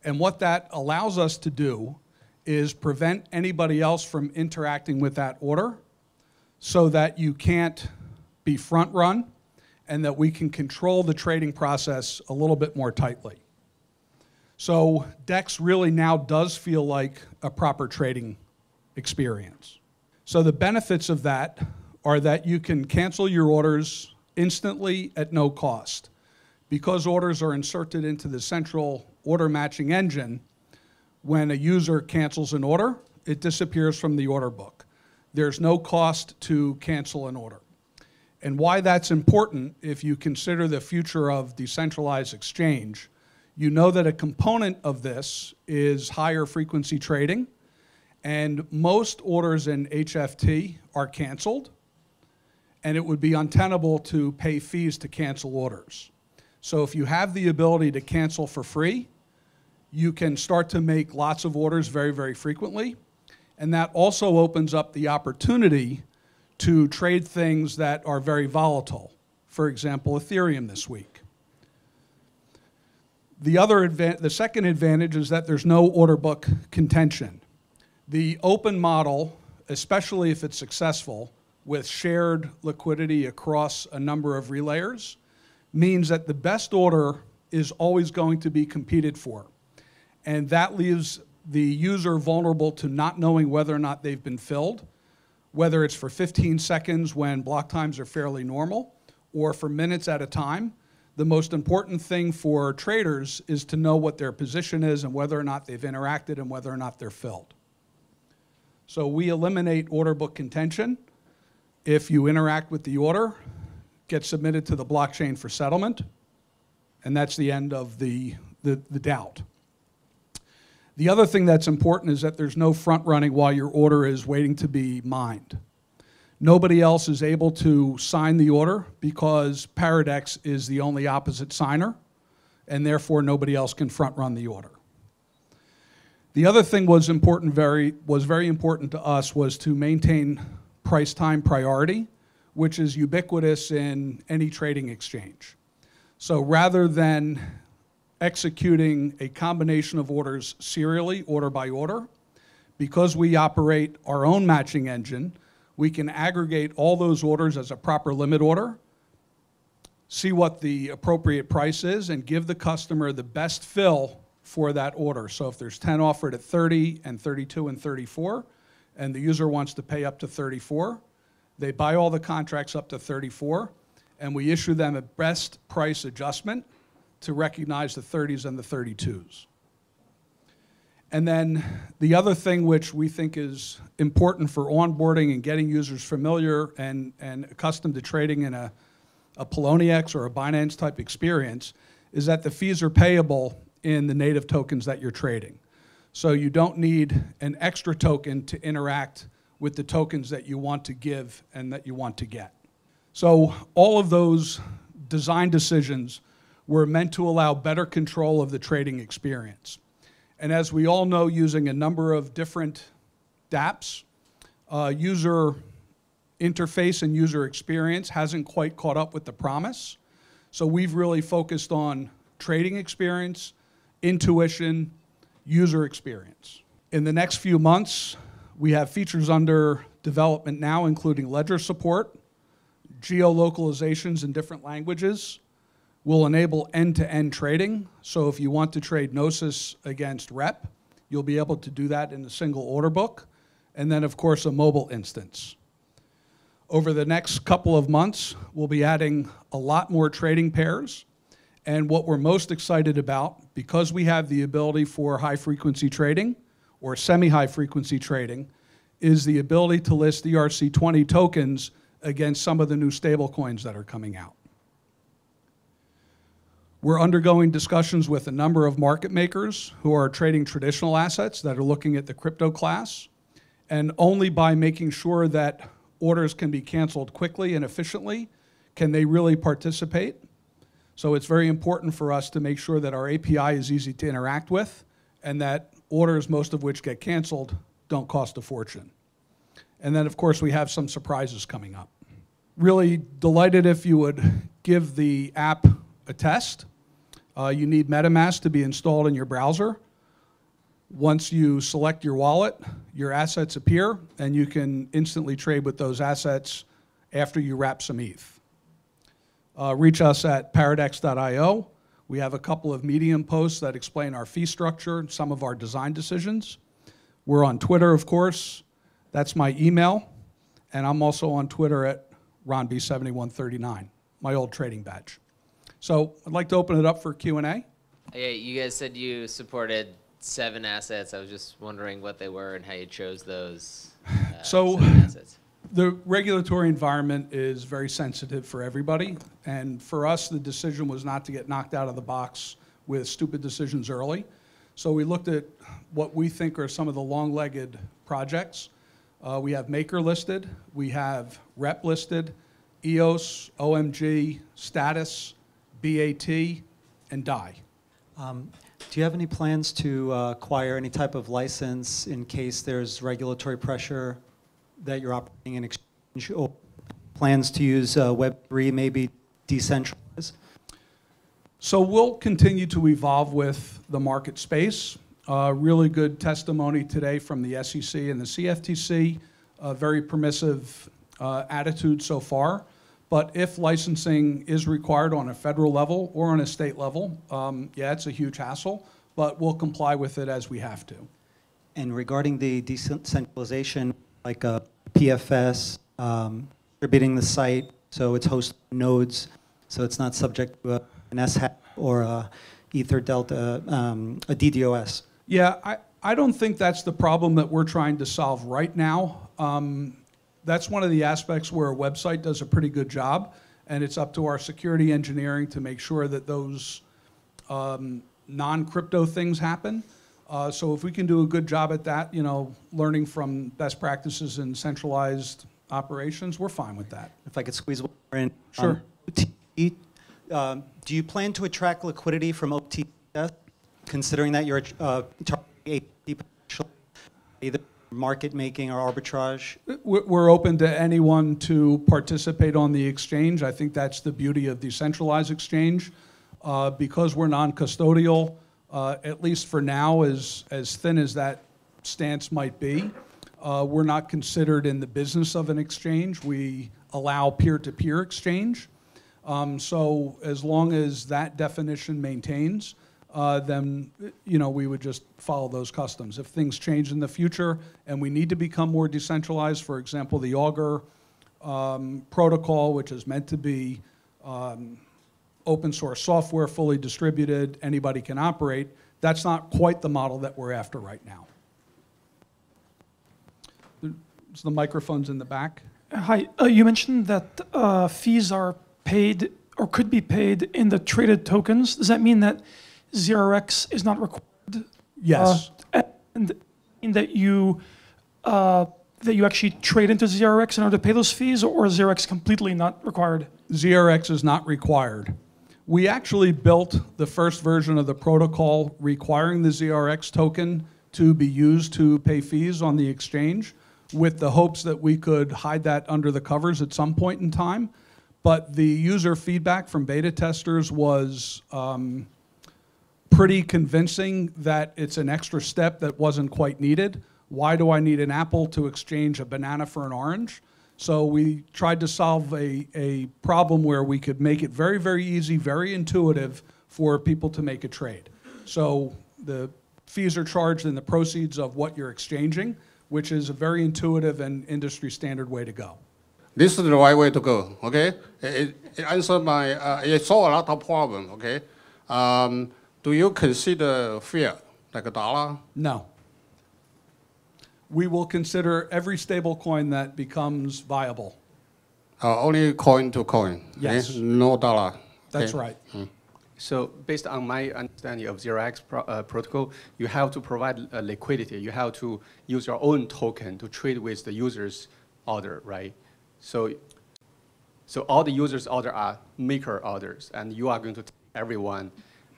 And what that allows us to do is prevent anybody else from interacting with that order so that you can't be front run, and that we can control the trading process a little bit more tightly. So DEX really now does feel like a proper trading experience. So the benefits of that are that you can cancel your orders instantly at no cost. Because orders are inserted into the central order matching engine, when a user cancels an order, it disappears from the order book. There's no cost to cancel an order. And why that's important, if you consider the future of decentralized exchange, you know that a component of this is higher frequency trading, and most orders in HFT are canceled, and it would be untenable to pay fees to cancel orders. So if you have the ability to cancel for free, you can start to make lots of orders very, very frequently, and that also opens up the opportunity to trade things that are very volatile. For example, Ethereum this week. The second advantage is that there's no order book contention. The open model, especially if it's successful, with shared liquidity across a number of relayers, means that the best order is always going to be competed for. And that leaves the user vulnerable to not knowing whether or not they've been filled, whether it's for 15 seconds when block times are fairly normal, or for minutes at a time. The most important thing for traders is to know what their position is and whether or not they've interacted and whether or not they're filled. So we eliminate order book contention. If you interact with the order, get submitted to the blockchain for settlement, and that's the end of the doubt. The other thing that's important is that there's no front running while your order is waiting to be mined. Nobody else is able to sign the order because Paradex is the only opposite signer, and therefore nobody else can front run the order. The other thing was very important to us was to maintain price time priority, which is ubiquitous in any trading exchange. So rather than executing a combination of orders serially, order by order, because we operate our own matching engine, we can aggregate all those orders as a proper limit order, see what the appropriate price is, and give the customer the best fill for that order. So if there's 10 offered at 30 and 32 and 34, and the user wants to pay up to 34, they buy all the contracts up to 34, and we issue them a best price adjustment to recognize the 30s and the 32s. And then the other thing which we think is important for onboarding and getting users familiar and accustomed to trading in a Poloniex or a Binance type experience is that the fees are payable in the native tokens that you're trading. So you don't need an extra token to interact with the tokens that you want to give and that you want to get. So all of those design decisions were meant to allow better control of the trading experience. And as we all know, using a number of different dApps, user interface and user experience hasn't quite caught up with the promise. So we've really focused on trading experience, intuition, user experience. In the next few months, we have features under development now, including ledger support, geolocalizations in different languages. We'll enable end-to-end trading. So if you want to trade Gnosis against rep, you'll be able to do that in a single order book. And then, of course, a mobile instance. Over the next couple of months, we'll be adding a lot more trading pairs. And what we're most excited about, because we have the ability for high-frequency trading or semi-high-frequency trading, is the ability to list ERC20 tokens against some of the new stablecoins that are coming out. We're undergoing discussions with a number of market makers who are trading traditional assets that are looking at the crypto class. And only by making sure that orders can be canceled quickly and efficiently can they really participate. So it's very important for us to make sure that our API is easy to interact with and that orders, most of which get canceled, don't cost a fortune. And then, of course, we have some surprises coming up. Really delighted if you would give the app a test. You need MetaMask to be installed in your browser. Once you select your wallet, your assets appear, and you can instantly trade with those assets after you wrap some ETH. Reach us at paradex.io. We have a couple of Medium posts that explain our fee structure and some of our design decisions. We're on Twitter, of course. That's my email. And I'm also on Twitter at RonB7139, my old trading badge. So I'd like to open it up for Q&A. Yeah, you guys said you supported 7 assets. I was just wondering what they were and how you chose those 7 assets. The regulatory environment is very sensitive for everybody. And for us, the decision was not to get knocked out of the box with stupid decisions early. So we looked at what we think are some of the long-legged projects. We have Maker listed. We have Rep listed, EOS, OMG, Status, BAT, and DAI. Do you have any plans to acquire any type of license in case there's regulatory pressure that you're operating in exchange, or plans to use Web3, maybe decentralized? So we'll continue to evolve with the market space. Really good testimony today from the SEC and the CFTC. Very permissive attitude so far. But if licensing is required on a federal level or on a state level, yeah, it's a huge hassle, but we'll comply with it as we have to. And regarding the decentralization, like a PFS, distributing the site, so it's hosted on nodes, so it's not subject to an S-hat or a Ether Delta, a DDoS. Yeah, I don't think that's the problem that we're trying to solve right now. That's one of the aspects where a website does a pretty good job, and it's up to our security engineering to make sure that those non-crypto things happen. So if we can do a good job at that, you know, learning from best practices in centralized operations, we're fine with that. If I could squeeze one more in. Sure. OTC, do you plan to attract liquidity from OTC, considering that you're targeting potential, either market making or arbitrage? We're open to anyone to participate on the exchange. I think that's the beauty of decentralized exchange. Because we're non-custodial, at least for now, as thin as that stance might be, we're not considered in the business of an exchange. We allow peer-to-peer exchange. So as long as that definition maintains, then you know, we would just follow those customs. If things change in the future and we need to become more decentralized, for example, the Augur protocol, which is meant to be open source software, fully distributed, anybody can operate, that's not quite the model that we're after right now. So the microphone's in the back. Hi, you mentioned that fees are paid or could be paid in the traded tokens. Does that mean that 0x is not required? Yes. And in that you actually trade into 0x in order to pay those fees, or is 0x completely not required? 0x is not required. We actually built the first version of the protocol requiring the 0x token to be used to pay fees on the exchange, with the hopes that we could hide that under the covers at some point in time. But the user feedback from beta testers was pretty convincing that it's an extra step that wasn't quite needed. Why do I need an apple to exchange a banana for an orange? So we tried to solve a problem where we could make it very, very easy, very intuitive for people to make a trade. So the fees are charged in the proceeds of what you're exchanging, which is a very intuitive and industry standard way to go. This is the right way to go, okay? It answered my, it solved a lot of problems, okay? Do you consider fiat, like a dollar? No. We will consider every stable coin that becomes viable. Only coin to coin? Yes. Okay? No dollar? That's okay. right. So based on my understanding of 0x protocol, you have to provide liquidity. You have to use your own token to trade with the user's order, right? So all the users' order are maker orders, and you are going to take everyone.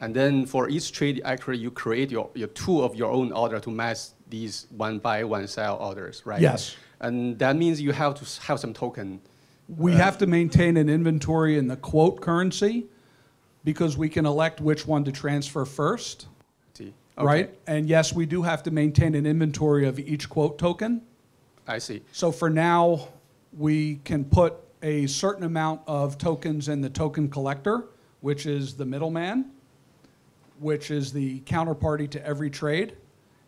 And then for each trade, actually, you create your two of your own order to match these one buy, one sell orders, right? Yes. And that means you have to have some token. We have to maintain an inventory in the quote currency because we can elect which one to transfer first, okay. Right? And yes, we do have to maintain an inventory of each quote token. I see. So for now, we can put a certain amount of tokens in the token collector, which is the middleman, which is the counterparty to every trade.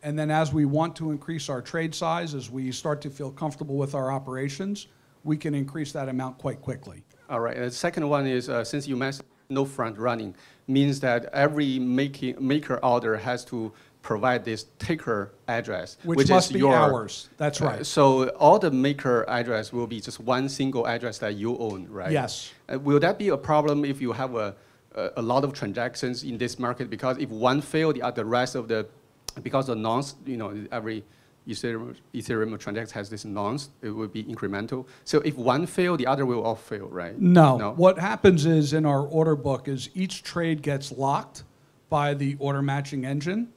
And then as we want to increase our trade size, as we start to feel comfortable with our operations, we can increase that amount quite quickly. All right. And the second one is, since you mentioned no front running, means that every maker order has to provide this taker address, which must is be your, ours. That's right. So all the maker address will be just one single address that you own, right? Yes. Will that be a problem if you have a lot of transactions in this market? Because if one fail, the rest of the, because the nonce, you know, every Ethereum transaction has this nonce, it will be incremental. So if one fail, the other will all fail, right? No. What happens is in our order book is each trade gets locked by the order matching engine.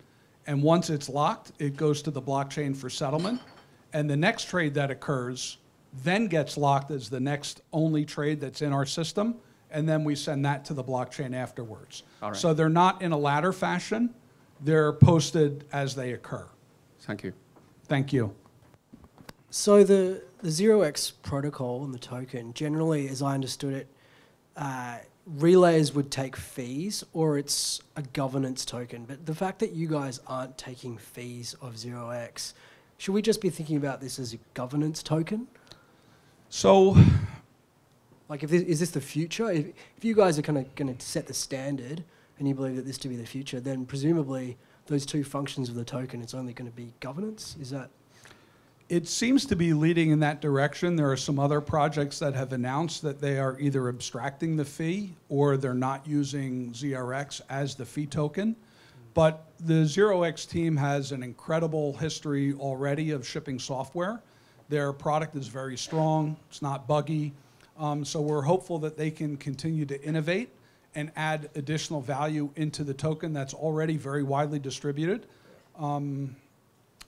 And once it's locked, it goes to the blockchain for settlement. And the next trade that occurs then gets locked as the next only trade that's in our system. And then we send that to the blockchain afterwards. All right. So they're not in a ladder fashion. They're posted as they occur. Thank you. Thank you. So the 0x protocol and the token, generally, as I understood it, relays would take fees or it's a governance token. But the fact that you guys aren't taking fees of 0x, should we just be thinking about this as a governance token? So, like, is this the future? If you guys are kind of going to set the standard and you believe that this to be the future, then presumably those two functions of the token, it's only going to be governance? Is that? It seems to be leading in that direction. There are some other projects that have announced that they are either abstracting the fee or they're not using ZRX as the fee token. But the 0x team has an incredible history already of shipping software. Their product is very strong. It's not buggy. So we're hopeful that they can continue to innovate and add additional value into the token that's already very widely distributed.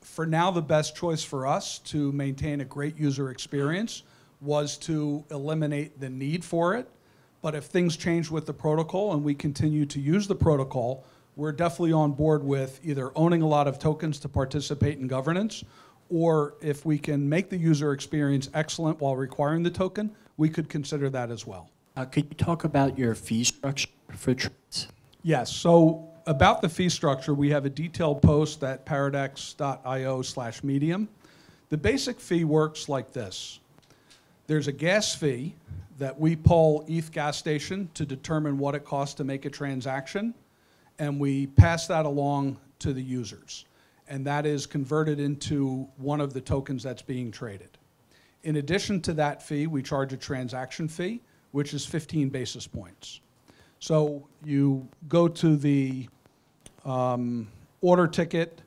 For now, the best choice for us to maintain a great user experience was to eliminate the need for it. But if things change with the protocol and we continue to use the protocol, we're definitely on board with either owning a lot of tokens to participate in governance, or if we can make the user experience excellent while requiring the token, we could consider that as well. Could you talk about your fee structure for trades? Yes, so about the fee structure, we have a detailed post at paradex.io/medium. The basic fee works like this. There's a gas fee that we poll ETH gas station to determine what it costs to make a transaction, and we pass that along to the users. And that is converted into one of the tokens that's being traded. In addition to that fee, we charge a transaction fee, which is 15 basis points. So you go to the order ticket,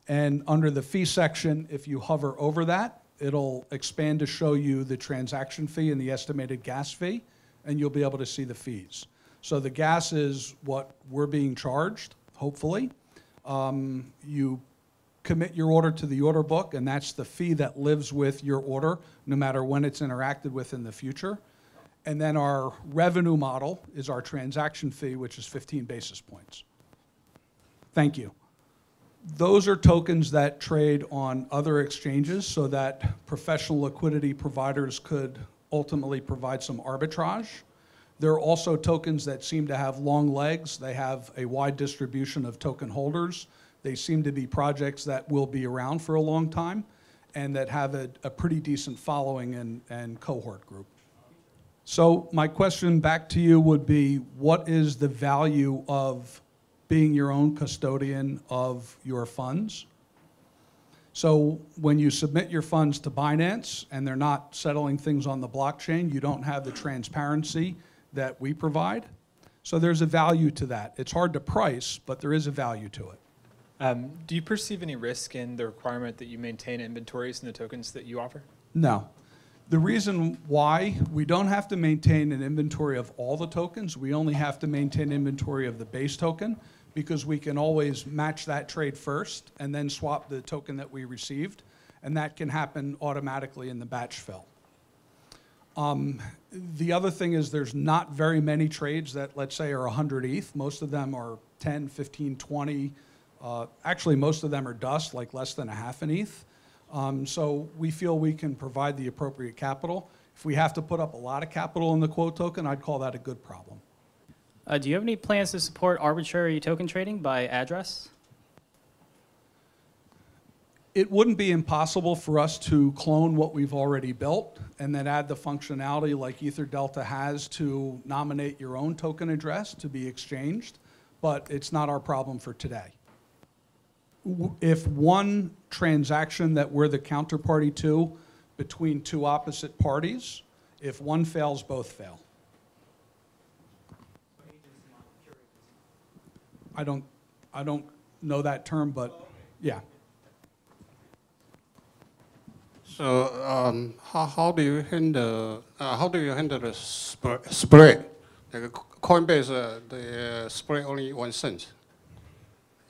and under the fee section, if you hover over that, it'll expand to show you the transaction fee and the estimated gas fee, and you'll be able to see the fees. So the gas is what we're being charged, hopefully. You commit your order to the order book, and that's the fee that lives with your order, no matter when it's interacted with in the future. And then our revenue model is our transaction fee, which is 15 basis points. Thank you. Those are tokens that trade on other exchanges so that professional liquidity providers could ultimately provide some arbitrage. There are also tokens that seem to have long legs. They have a wide distribution of token holders. They seem to be projects that will be around for a long time and that have a pretty decent following and cohort group. So my question back to you would be, what is the value of being your own custodian of your funds? So when you submit your funds to Binance and they're not settling things on the blockchain, you don't have the transparency that we provide. So there's a value to that. It's hard to price, but there is a value to it. Do you perceive any risk in the requirement that you maintain inventories in the tokens that you offer? No. The reason why we don't have to maintain an inventory of all the tokens, we only have to maintain inventory of the base token, because we can always match that trade first and then swap the token that we received, and that can happen automatically in the batch fill. The other thing is there's not very many trades that, let's say, are 100 ETH. Most of them are 10, 15, 20. Actually, most of them are dust, like less than a half an ETH. So we feel we can provide the appropriate capital. If we have to put up a lot of capital in the quote token, I'd call that a good problem. Do you have any plans to support arbitrary token trading by address? It wouldn't be impossible for us to clone what we've already built and then add the functionality like EtherDelta has to nominate your own token address to be exchanged, but it's not our problem for today. If one transaction that we're the counterparty to between two opposite parties, if one fails, both fail. I don't know that term, but yeah. So how do you handle the spread? Like Coinbase, the spread only 1 cent.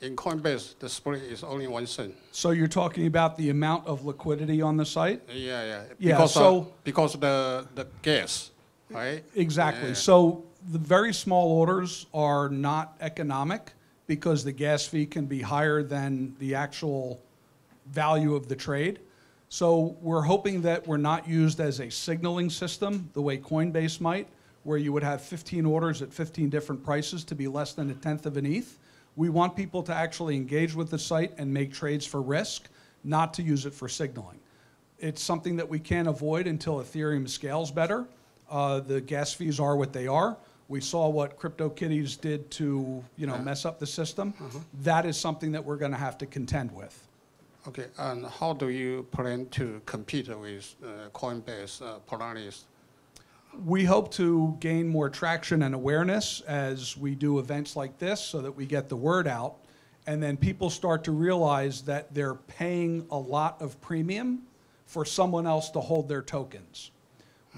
In Coinbase, the spread is only 1 cent. So you're talking about the amount of liquidity on the site? Yeah. Because the gas, right? Exactly. Yeah. So the very small orders are not economic because the gas fee can be higher than the actual value of the trade. So we're hoping that we're not used as a signaling system the way Coinbase might. where you would have 15 orders at 15 different prices to be less than 1/10 of an ETH. We want people to actually engage with the site and make trades for risk, not to use it for signaling. It's something that we can't avoid until Ethereum scales better. The gas fees are what they are. We saw what CryptoKitties did to mess up the system. That is something that we're going to have to contend with. Okay, and how do you plan to compete with Coinbase, Paradex? We hope to gain more traction and awareness as we do events like this so that we get the word out. And then people start to realize that they're paying a lot of premium for someone else to hold their tokens.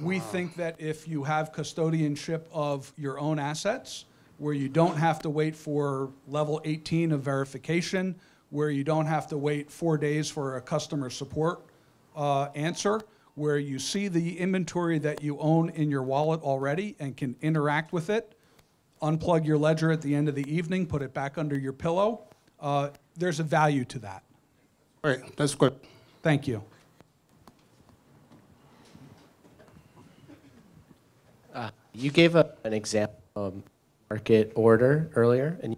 We think that if you have custodianship of your own assets, where you don't have to wait for level 18 of verification, where you don't have to wait 4 days for a customer support answer, where you see the inventory that you own in your wallet already and can interact with it, unplug your ledger at the end of the evening, put it back under your pillow, there's a value to that. Great, that's good. Thank you. You gave an example of market order earlier, and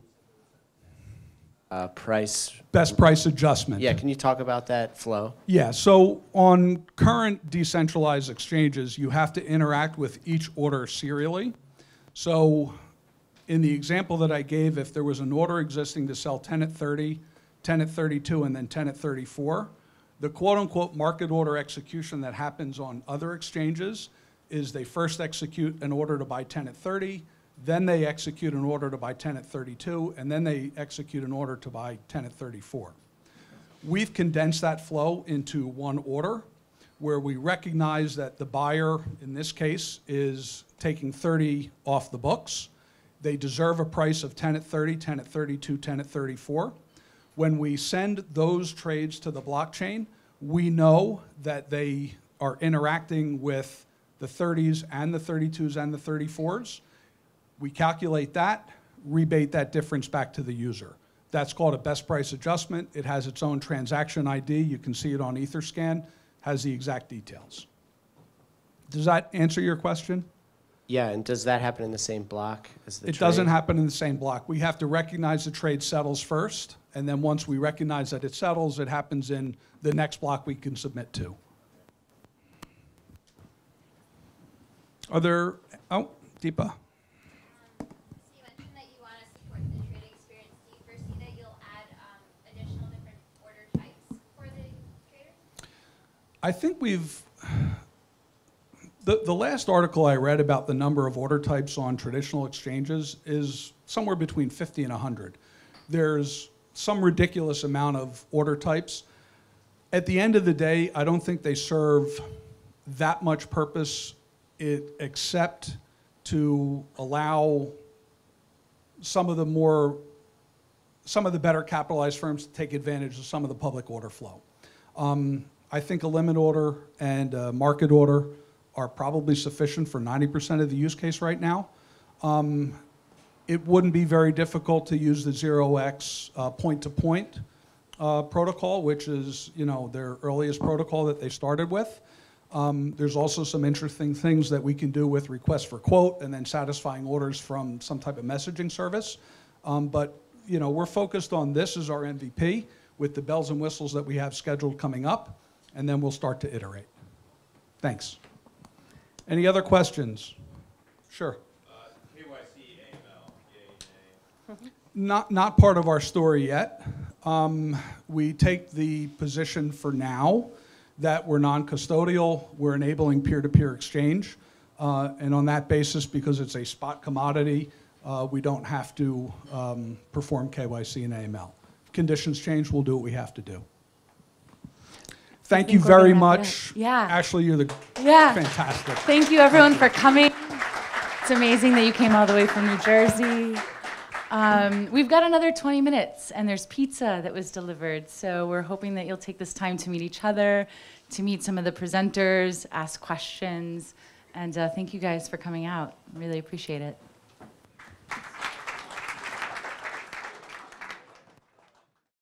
price. Best price adjustment. Yeah, can you talk about that flow? Yeah, so on current decentralized exchanges, you have to interact with each order serially. So in the example that I gave, if there was an order existing to sell 10 at 30, 10 at 32, and then 10 at 34, the quote-unquote market order execution that happens on other exchanges is they first execute an order to buy 10 at 30, then they execute an order to buy 10 at 32, and then they execute an order to buy 10 at 34. We've condensed that flow into one order where we recognize that the buyer, in this case, is taking 30 off the books. They deserve a price of 10 at 30, 10 at 32, 10 at 34. When we send those trades to the blockchain, we know that they are interacting with the 30s and the 32s and the 34s. We calculate that, rebate that difference back to the user. That's called a best price adjustment. It has its own transaction ID. You can see it on Etherscan, has the exact details. Does that answer your question? Yeah, and does that happen in the same block as the trade? It doesn't happen in the same block. We have to recognize the trade settles first, and then once we recognize that it settles, it happens in the next block we can submit to. Are there, oh, Deepa. I think we've, the last article I read about the number of order types on traditional exchanges is somewhere between 50 and 100. There's some ridiculous amount of order types. At the end of the day, I don't think they serve that much purpose except to allow some of the better capitalized firms to take advantage of some of the public order flow. I think a limit order and a market order are probably sufficient for 90% of the use case right now. It wouldn't be very difficult to use the 0x point-to-point protocol, which is their earliest protocol that they started with. There's also some interesting things that we can do with requests for quote and then satisfying orders from some type of messaging service. But we're focused on this as our MVP with the bells and whistles that we have scheduled coming up, and then we'll start to iterate. Thanks. Any other questions? Sure. KYC, AML, yay, nay. Not part of our story yet. We take the position for now that we're non-custodial, we're enabling peer-to-peer exchange, and on that basis, because it's a spot commodity, we don't have to perform KYC and AML. If conditions change, we'll do what we have to do. Thank you very much. Yeah. Ashley, you're Yeah. fantastic. Thank you everyone for coming. It's amazing that you came all the way from New Jersey. We've got another 20 minutes and there's pizza that was delivered. So we're hoping that you'll take this time to meet each other, to meet some of the presenters, ask questions. And thank you guys for coming out. Really appreciate it.